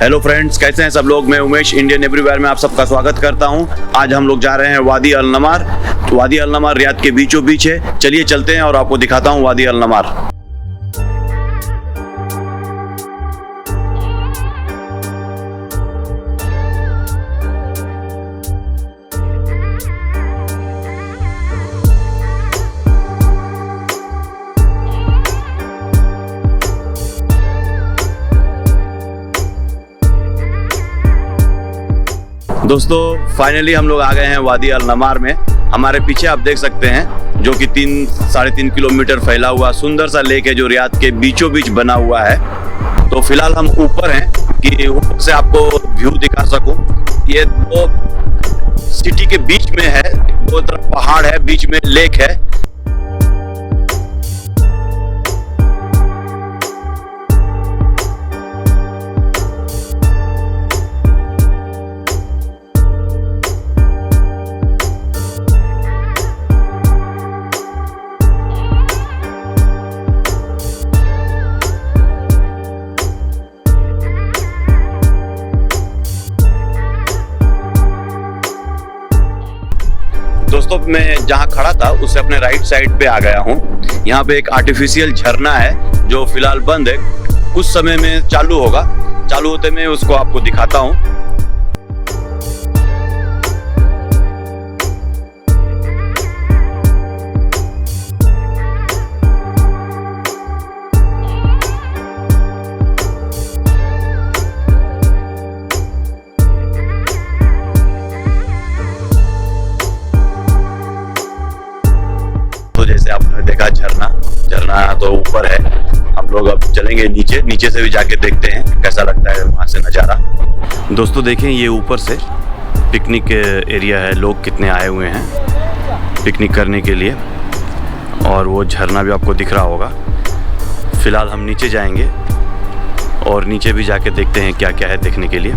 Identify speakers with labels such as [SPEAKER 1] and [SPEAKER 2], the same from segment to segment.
[SPEAKER 1] Hello friends, कैसे हैं सब लोग। मैं उमेश इंडियन एवरीवेयर में आप सबका स्वागत करता हूं। आज हम लोग जा रहे हैं वादी अल नमार। वादी अल नमार रियाद के बीचों बीच है। चलिए चलते हैं और आपको दिखाता हूं वादी अल नमार। दोस्तों फाइनली हम लोग आ गए हैं वादी अल नमार में। हमारे पीछे आप देख सकते हैं जो कि 3-3.5 किलोमीटर फैला हुआ सुंदर सा लेक है जो रियाद के बीचों बीच बना हुआ है। तो फिलहाल हम ऊपर हैं कि ऊपर से आपको व्यू दिखा सकूं। ये दो सिटी के बीच में है, दो तरफ पहाड़ है, बीच में लेक है। दोस्तों मैं जहाँ खड़ा था उससे अपने राइट साइड पे आ गया हूँ। यहाँ पे एक आर्टिफिशियल झरना है जो फिलहाल बंद है, कुछ समय में चालू होगा। चालू होते मैं उसको आपको दिखाता हूँ। जैसे आपने देखा झरना तो ऊपर है। हम लोग अब चलेंगे नीचे से भी जाके देखते हैं कैसा लगता है वहाँ से नज़ारा। दोस्तों देखें, ये ऊपर से पिकनिक एरिया है। लोग कितने आए हुए हैं पिकनिक करने के लिए, और वो झरना भी आपको दिख रहा होगा। फिलहाल हम नीचे जाएंगे और नीचे भी जाके देखते हैं क्या क्या है देखने के लिए।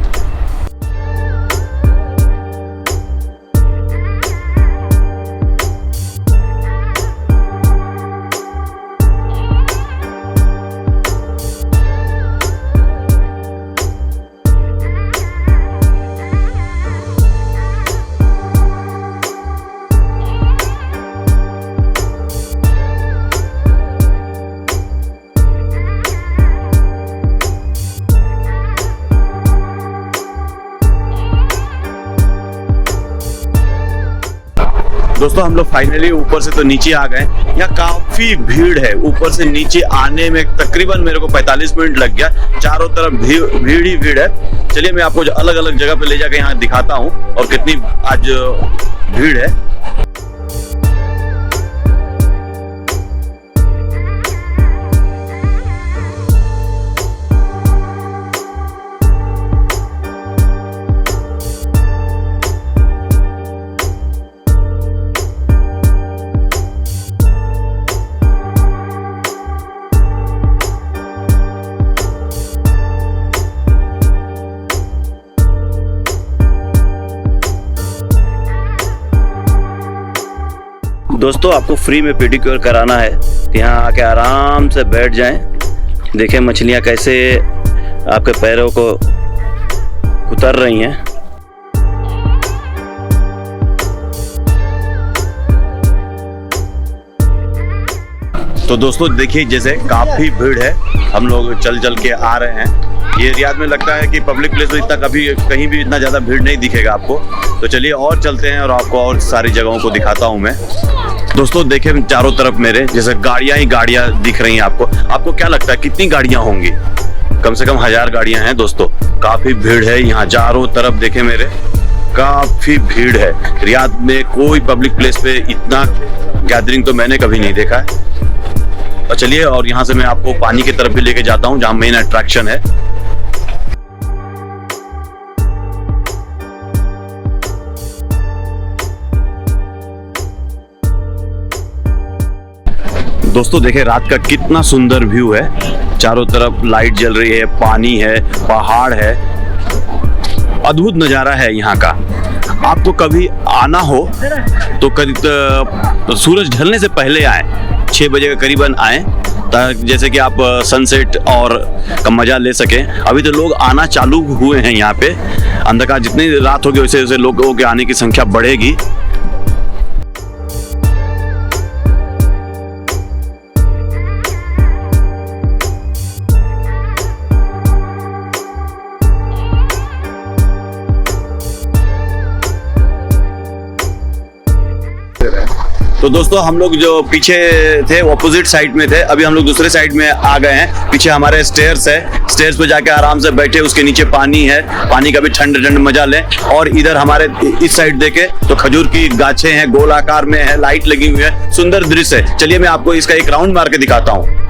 [SPEAKER 1] दोस्तों हम लोग फाइनली ऊपर से तो नीचे आ गए। यहाँ काफी भीड़ है। ऊपर से नीचे आने में तकरीबन मेरे को 45 मिनट लग गया। चारों तरफ भीड़ ही भीड़ है। चलिए मैं आपको अलग अलग जगह पे ले जाकर यहाँ दिखाता हूँ और कितनी आज भीड़ है। दोस्तों आपको फ्री में पेडिक्योर कराना है, यहाँ आके आराम से बैठ जाएं। देखें मछलियाँ कैसे आपके पैरों को उतर रही हैं। तो दोस्तों देखिए जैसे काफी भीड़ है। हम लोग चल के आ रहे हैं। ये रियाद में लगता है कि पब्लिक प्लेस में इतना कहीं भी इतना ज़्यादा भीड़ नहीं दिखेगा आपको। तो चलिए और चलते हैं और आपको और सारी जगहों को दिखाता हूँ मैं। दोस्तों देखें चारों तरफ मेरे जैसे गाड़ियाँ ही गाड़ियाँ दिख रही हैं आपको क्या लगता है कितनी गाड़ियाँ होंगी? कम से कम 1000 गाड़ियाँ हैं दोस्तों। काफ़ी भीड़ है यहाँ चारों तरफ। देखें मेरे काफ़ी भीड़ है। रियाद में कोई पब्लिक प्लेस पे इतना गैदरिंग तो मैंने कभी नहीं देखा है। और चलिए और यहाँ से मैं आपको पानी की तरफ भी लेके जाता हूँ जहाँ मेन अट्रैक्शन है। दोस्तों देखें रात का कितना सुंदर व्यू है। चारों तरफ लाइट जल रही है, पानी है, पहाड़ है। अद्भुत नज़ारा है यहाँ का। आपको कभी आना हो तो सूरज ढलने से पहले आए, 6 बजे के करीबन आए, जैसे कि आप सनसेट और का मजा ले सकें। अभी तो लोग आना चालू हुए हैं यहाँ पे। अंधकार जितनी रात होगी वैसे वैसे लोगों के आने की संख्या बढ़ेगी। तो दोस्तों हम लोग जो पीछे थे ऑपोजिट साइड में थे, अभी हम लोग दूसरे साइड में आ गए हैं। पीछे हमारे स्टेयर्स है, स्टेयर्स पे जाके आराम से बैठे, उसके नीचे पानी है, पानी का भी ठंड ठंड मजा लें। और इधर हमारे इस साइड देखे तो खजूर की गाछें हैं, गोल आकार में है, लाइट लगी हुई है, सुंदर दृश्य है। चलिए मैं आपको इसका एक राउंड मार के दिखाता हूँ।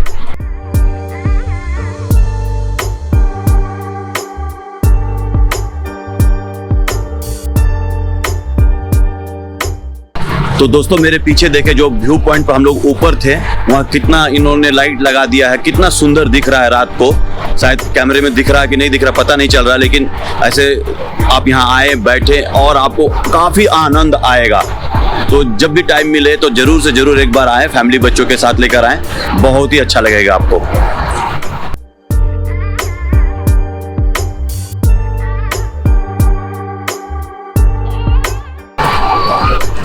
[SPEAKER 1] तो दोस्तों मेरे पीछे देखे जो व्यू पॉइंट पर हम लोग ऊपर थे, वहाँ कितना इन्होंने लाइट लगा दिया है, कितना सुंदर दिख रहा है रात को। शायद कैमरे में दिख रहा है कि नहीं दिख रहा पता नहीं चल रहा, लेकिन ऐसे आप यहाँ आए बैठे और आपको काफी आनंद आएगा। तो जब भी टाइम मिले तो जरूर से जरूर एक बार आए, फैमिली बच्चों के साथ लेकर आए, बहुत ही अच्छा लगेगा आपको।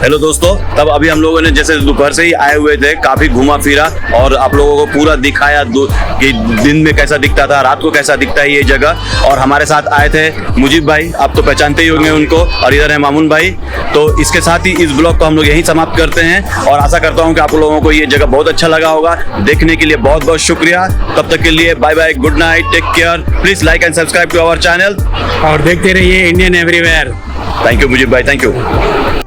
[SPEAKER 1] हेलो दोस्तों, तब अभी हम लोगों ने जैसे दोपहर से ही आए हुए थे, काफी घुमा फिरा और आप लोगों को पूरा दिखाया कि दिन में कैसा दिखता था, रात को कैसा दिखता है ये जगह। और हमारे साथ आए थे मुजीब भाई, आप तो पहचानते ही होंगे उनको, और इधर है मामून भाई। तो इसके साथ ही इस ब्लॉग को हम लोग यहीं समाप्त करते हैं और आशा करता हूँ कि आप लोगों को ये जगह बहुत अच्छा लगा होगा। देखने के लिए बहुत बहुत शुक्रिया। तब तक के लिए bye bye, good night, take care. Please like and subscribe to our channel
[SPEAKER 2] और देखते रहिए Indian everywhere.
[SPEAKER 1] Thank you Mujeeb भाई, थैंक यू।